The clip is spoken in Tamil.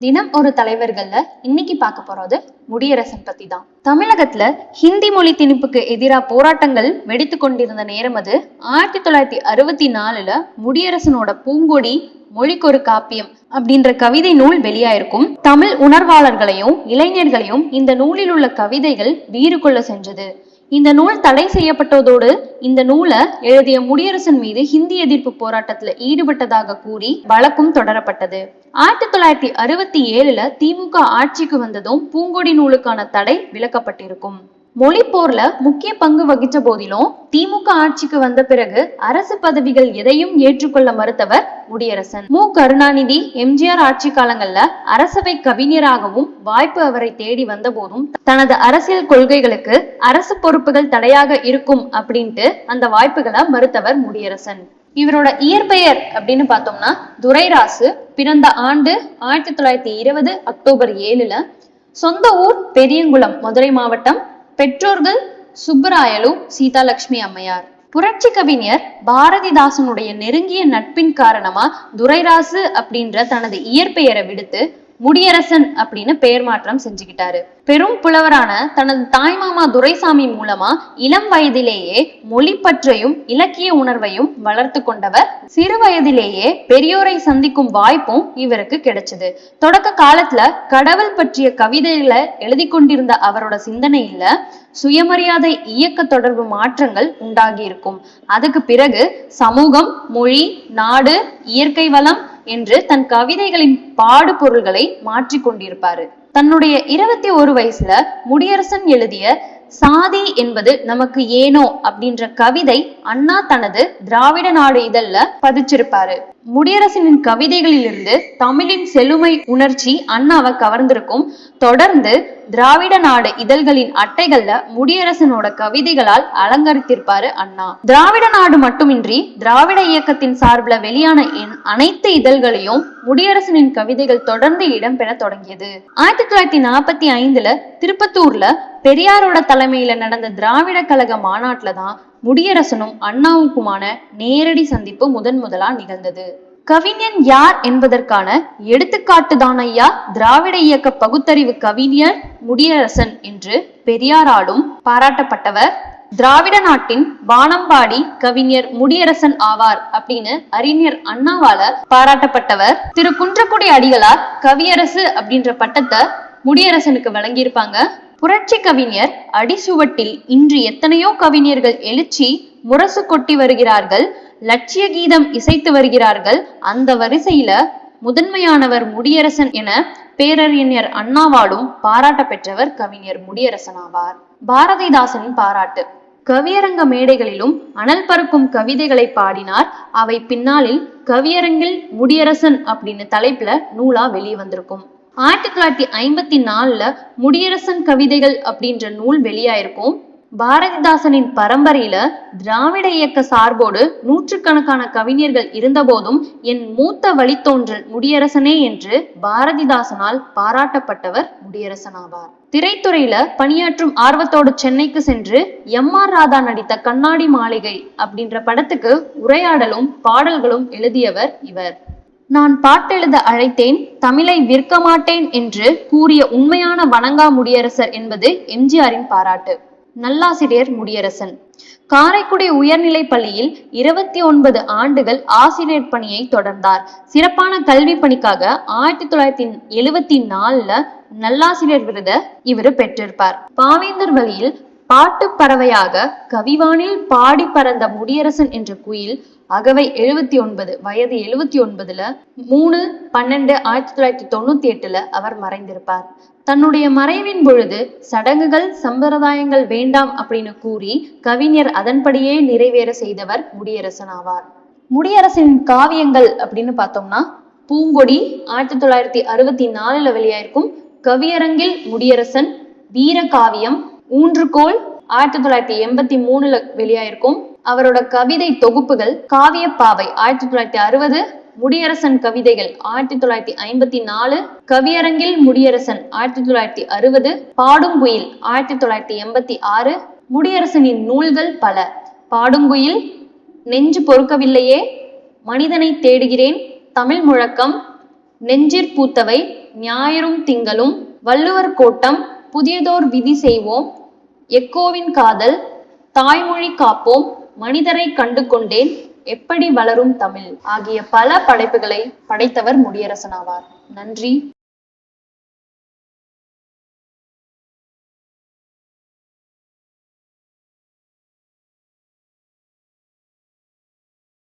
தினம் ஒரு தலைவர்கள்ல இன்னைக்கு பார்க்க போறது முடியரசன் பத்தி தான். தமிழகத்துல ஹிந்தி மொழி திணிப்புக்கு எதிராக போராட்டங்கள் வெடித்து கொண்டிருந்த நேரம் அது. 1964ல முடியரசனோட பூங்கொடி மொழிக்கொரு காப்பியம் அப்படின்ற கவிதை நூல் வெளியாயிருக்கும். தமிழ் உணர்வாளர்களையும் இளைஞர்களையும் இந்த நூலில் உள்ள கவிதைகள் வீறு கொள்ள சென்றது. இந்த நூல் தடை செய்யப்பட்டதோடு இந்த நூலை எழுதிய முடியரசன் மீது ஹிந்தி எதிர்ப்பு போராட்டத்துல ஈடுபட்டதாக கூறி வழக்கும் தொடரப்பட்டது. 1967ல திமுக ஆட்சிக்கு வந்ததும் பூங்கொடி நூலுக்கான தடை விலக்கப்பட்டிருக்கும். மொழி போர்ல முக்கிய பங்கு வகித்த போதிலும் திமுக ஆட்சிக்கு வந்த பிறகு அரசு பதவிகள் எதையும் ஏற்றுக்கொள்ள மறுத்தவர் முடியரசன். மு. கருணாநிதி, எம்ஜிஆர் ஆட்சி காலங்கள்ல அரசவை கவிஞராகவும் வாய்ப்பு அவரை தேடி வந்த போதும் தனது அரசியல் கொள்கைகளுக்கு அரசு பொறுப்புகள் தடையாக இருக்கும் அப்படின்ட்டு அந்த வாய்ப்புகளை மறுத்தவர் முடியரசன். இவரோட இயற்பெயர் அப்படின்னு பார்த்தோம்னா துரைராசு. பிறந்த ஆண்டு 1920 அக்டோபர் 7ல. சொந்த ஊர் பெரியங்குளம், மதுரை மாவட்டம். பெற்றோர்கள் சுப்பராயலு, சீதாலட்சுமி அம்மையார். புரட்சி கவிஞர் பாரதிதாசனுடைய நெருங்கிய நட்பின் காரணமா துரைராசு அப்படின்ற தனது இயற்பெயரை விடுத்து முடியரசன் அப்படின்னு பெயர் மாற்றம் செஞ்சுக்கிட்டாரு. பெரும் புலவரான தனது தாய்மாமா துரைசாமி மூலமா இளம் வயதிலேயே மொழி பற்றையும் இலக்கிய உணர்வையும் வளர்த்து கொண்டவர். சிறு வயதிலேயே பெரியோரை சந்திக்கும் வாய்ப்பும் இவருக்கு கிடைச்சது. தொடக்க காலத்துல கடவுள் பற்றிய கவிதைகளை எழுதி கொண்டிருந்த அவரோட சிந்தனையில சுயமரியாதை இயக்க தொடர்பு மாற்றங்கள் உண்டாகி இருக்கும். அதுக்கு பிறகு சமூகம், மொழி, நாடு, இயற்கை வளம் என்று தன் கவிதைகளின் பாடு பொருள்களை மாற்றிக் கொண்டிருப்பாரு. தன்னுடைய 21 வயசுல முடியரசன் எழுதிய சாதி என்பது நமக்கு ஏனோ அப்படின்ற கவிதை அண்ணா தனது திராவிட நாடு இதழ்ல பதிச்சிருப்பாரு. முடியரசனின் கவிதைகளிலிருந்து தமிழின் செழுமை உணர்ச்சி அண்ணாவை கவர்ந்திருக்கும். தொடர்ந்து திராவிட நாடு இதழ்களின் அட்டைகள்ல முடியரசனோட கவிதைகளால் அலங்கரித்திருப்பாரு அண்ணா. திராவிட நாடு மட்டுமின்றி திராவிட இயக்கத்தின் சார்பில் வெளியான அனைத்து இதழ்களையும் முடியரசனின் கவிதைகள் தொடர்ந்து இடம்பெற தொடங்கியது. 1945ல திருப்பத்தூர்ல பெரியாரோட தலைமையில நடந்த திராவிட கழக மாநாட்டுல தான் முடியரசனும் அண்ணாவுக்குமான நேரடி சந்திப்பு முதலா நிகழ்ந்தது. கவிஞன் யார் என்பதற்கான எடுத்துக்காட்டுதான் ஐயா திராவிட இயக்க பகுத்தறிவு கவிஞர் முடியரசன் என்று பெரியாராலும் பாராட்டப்பட்டவர். திராவிட நாட்டின் வானம்பாடி கவிஞர் முடியரசன் ஆவார் அப்படின்னு அறிஞர் அண்ணாவால பாராட்டப்பட்டவர். திரு குன்றக்குடி அடிகளார் கவியரசு அப்படின்ற பட்டத்தை முடியரசனுக்கு வழங்கியிருப்பாங்க. புரட்சி கவிஞர் அடிசுவட்டில் இன்று எத்தனையோ கவிஞர்கள் எழுச்சி முரசு கொட்டி வருகிறார்கள், லட்சிய கீதம் இசைத்து வருகிறார்கள். அந்த வரிசையில முதன்மையானவர் முடியரசன் என பேரறிஞர் அண்ணாவாலும் பாராட்ட பெற்றவர் கவிஞர் முடியரசன் ஆவார். பாரதிதாசனின் பாராட்டு. கவியரங்க மேடைகளிலும் அனல் பறக்கும் கவிதைகளை பாடினார். அவை பின்னாளில் கவியரங்கில் முடியரசன் அப்படின்னு தலைப்புல நூலா வெளியே வந்திருக்கும். 1954ல முடியரசன் கவிதைகள் அப்படின்ற நூல் வெளியாயிருக்கும். பாரதிதாசனின் பரம்பரையில திராவிட இயக்க சார்போடு நூற்றுக்கணக்கான கவிஞர்கள் இருந்த போதும் என் மூத்த வழித்தோன்றல் முடியரசனே என்று பாரதிதாசனால் பாராட்டப்பட்டவர் முடியரசன் ஆவார். திரைத்துறையில பணியாற்றும் ஆர்வத்தோடு சென்னைக்கு சென்று எம்.ஆர். ராதா நடித்த கண்ணாடி மாளிகை அப்படின்ற படத்துக்கு உரையாடலும் பாடல்களும் எழுதியவர் இவர். நான் பாட்டெழுத அழைத்தேன், தமிழை விற்க மாட்டேன் என்று கூறிய உண்மையான வணங்கா முடியரசர் என்பது எம்ஜிஆரின் பாராட்டு. நல்லாசிரியர் முடியரசன். காரைக்குடி உயர்நிலை பள்ளியில் 29 ஆண்டுகள் ஆசிரியர் பணியை தொடர்ந்தார். சிறப்பான கல்வி பணிக்காக 1974ல நல்லாசிரியர் விருதை இவர் பெற்றிருப்பார். பாவேந்தர் வழியில் பாட்டு பறவையாக கவிவானில் பாடி பறந்த முடியரசன் என்ற குயில் அகவை 79, வயது 79ல 3/12/1998ல அவர் மறைந்திருப்பார். தன்னுடைய மறைவின் பொழுது சடங்குகள் சம்பிரதாயங்கள் வேண்டாம் அப்படின்னு கூறி கவிஞர் அதன்படியே நிறைவேற செய்தவர் முடியரசன் ஆவார். முடியரசனின் காவியங்கள் அப்படின்னு பார்த்தோம்னா பூங்கொடி 1964ல வெளியாயிருக்கும். கவியரங்கில் முடியரசன், வீர காவியம், ஊன்றுகோல் 1983ல வெளியாயிருக்கும். அவரோட கவிதை தொகுப்புகள் காவியப்பாவை 1960, முடியரசன் கவிதைகள் 1954, கவியரங்கில் முடியரசன் 1960, பாடுங்குயில் 1986. முடியரசனின் நூல்கள் பல. பாடுங்குயில், நெஞ்சு பொறுக்கவில்லையே, மனிதனை தேடுகிறேன், தமிழ் முழக்கம், நெஞ்சிற் பூத்தவை, ஞாயிறும் திங்களும், வள்ளுவர் கோட்டம், புதியதோர் விதி செய்வோம், எக்கோவின் காதல், தாய்மொழி காப்போம், மனிதரை கண்டு கொண்டேன், எப்படி வளரும் தமிழ் ஆகிய பல படைப்புகளை படைத்தவர் முடியரசன் ஆவார். நன்றி.